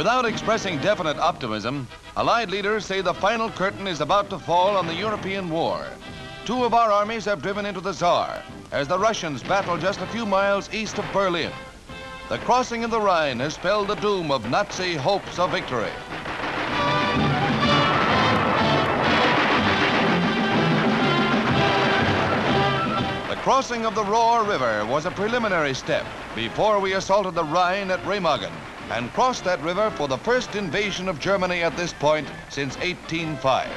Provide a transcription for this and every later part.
Without expressing definite optimism, Allied leaders say the final curtain is about to fall on the European war. Two of our armies have driven into the Saar as the Russians battle just a few miles east of Berlin. The crossing of the Rhine has spelled the doom of Nazi hopes of victory. The crossing of the Rohr River was a preliminary step before we assaulted the Rhine at Remagen and crossed that river for the first invasion of Germany at this point since 1805.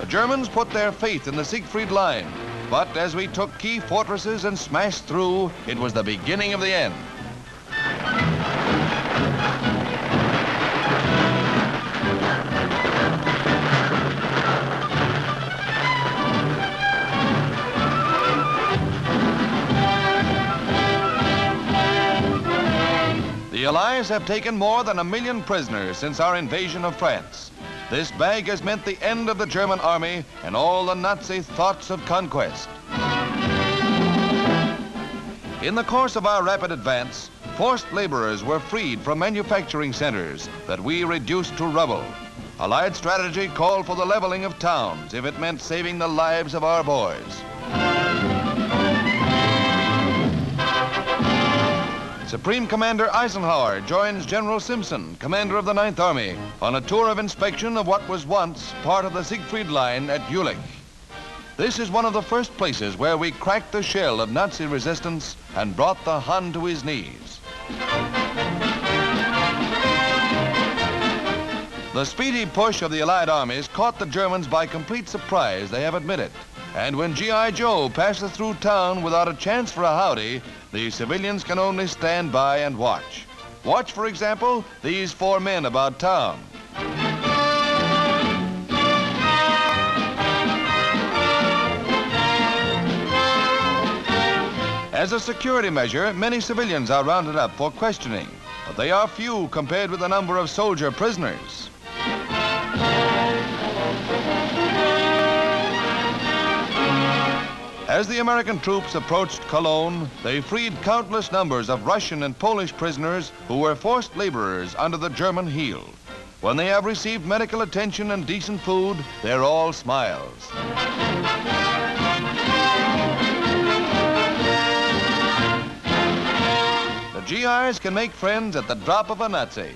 The Germans put their faith in the Siegfried Line, but as we took key fortresses and smashed through, it was the beginning of the end. The Allies have taken more than 1 million prisoners since our invasion of France. This bag has meant the end of the German army and all the Nazi thoughts of conquest. In the course of our rapid advance, forced laborers were freed from manufacturing centers that we reduced to rubble. Allied strategy called for the leveling of towns if it meant saving the lives of our boys. Supreme Commander Eisenhower joins General Simpson, commander of the 9th Army, on a tour of inspection of what was once part of the Siegfried Line at Jülich. This is one of the first places where we cracked the shell of Nazi resistance and brought the Hun to his knees. The speedy push of the Allied armies caught the Germans by complete surprise, they have admitted. And when G.I. Joe passes through town without a chance for a howdy, the civilians can only stand by and watch. Watch, for example, these 4 men about town. As a security measure, many civilians are rounded up for questioning, but they are few compared with the number of soldier prisoners. As the American troops approached Cologne, they freed countless numbers of Russian and Polish prisoners who were forced laborers under the German heel. When they have received medical attention and decent food, they're all smiles. The GIs can make friends at the drop of a Nazi.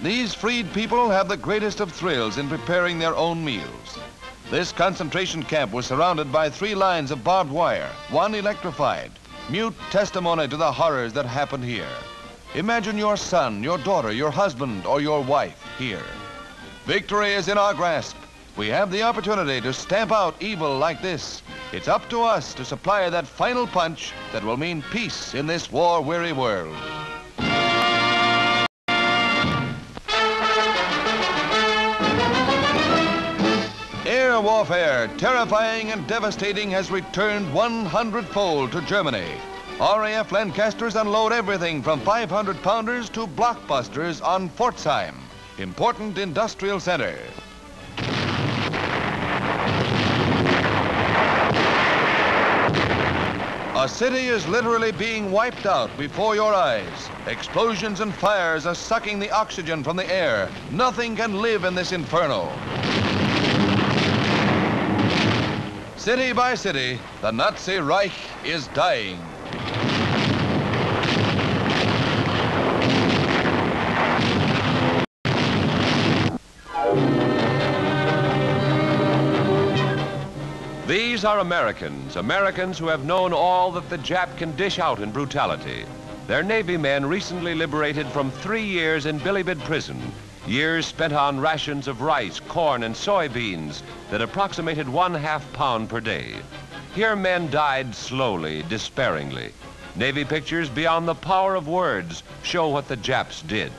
These freed people have the greatest of thrills in preparing their own meals. This concentration camp was surrounded by 3 lines of barbed wire, 1 electrified, mute testimony to the horrors that happened here. Imagine your son, your daughter, your husband, or your wife here. Victory is in our grasp. We have the opportunity to stamp out evil like this. It's up to us to supply that final punch that will mean peace in this war-weary world. Air warfare, terrifying and devastating, has returned 100-fold to Germany. RAF Lancasters unload everything from 500-pounders to blockbusters on Pforzheim, important industrial center. A city is literally being wiped out before your eyes. Explosions and fires are sucking the oxygen from the air. Nothing can live in this inferno. City by city, the Nazi Reich is dying. These are Americans who have known all that the Jap can dish out in brutality. Their Navy men recently liberated from 3 years in Bilibid prison, years spent on rations of rice, corn, and soybeans that approximated 1/2 pound per day. Here men died slowly, despairingly. Navy pictures beyond the power of words show what the Japs did.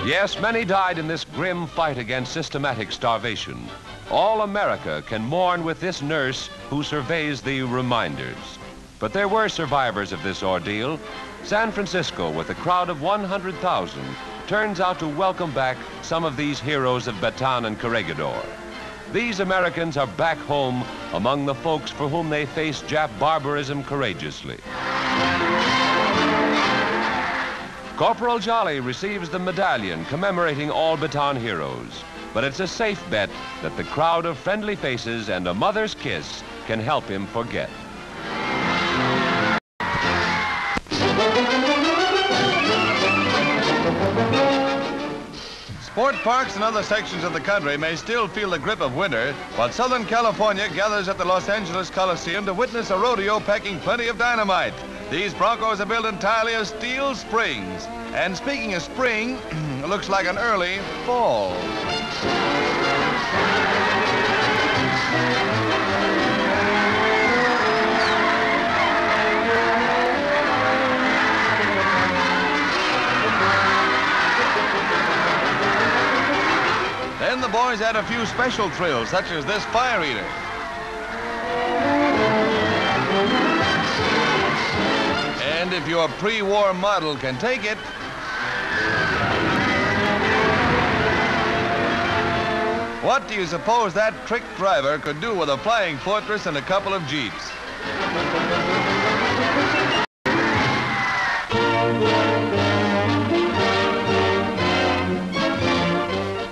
Yes, many died in this grim fight against systematic starvation. All America can mourn with this nurse who surveys the reminders. But there were survivors of this ordeal. San Francisco, with a crowd of 100,000, turns out to welcome back some of these heroes of Bataan and Corregidor. These Americans are back home among the folks for whom they faced Jap barbarism courageously. Corporal Jolly receives the medallion commemorating all Bataan heroes. But it's a safe bet that the crowd of friendly faces and a mother's kiss can help him forget. Sport parks in other sections of the country may still feel the grip of winter, but Southern California gathers at the Los Angeles Coliseum to witness a rodeo packing plenty of dynamite. These Broncos are built entirely of steel springs. And speaking of spring, it looks like an early fall. Then the boys add a few special thrills, such as this fire eater. And if your pre-war model can take it, what do you suppose that trick driver could do with a flying fortress and a couple of Jeeps?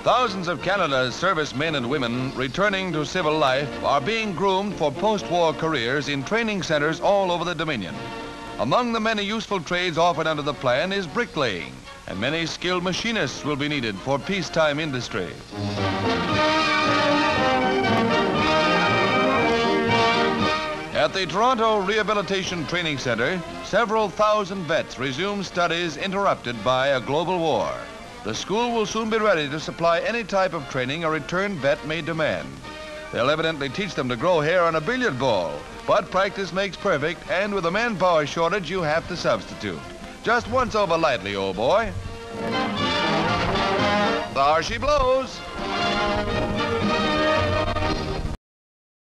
Thousands of Canada's servicemen and women returning to civil life are being groomed for post-war careers in training centers all over the Dominion. Among the many useful trades offered under the plan is bricklaying, and many skilled machinists will be needed for peacetime industry. At the Toronto Rehabilitation Training Center, several thousand vets resume studies interrupted by a global war. The school will soon be ready to supply any type of training a returned vet may demand. They'll evidently teach them to grow hair on a billiard ball, but practice makes perfect, and with a manpower shortage, you have to substitute. Just once over lightly, old boy. There she blows.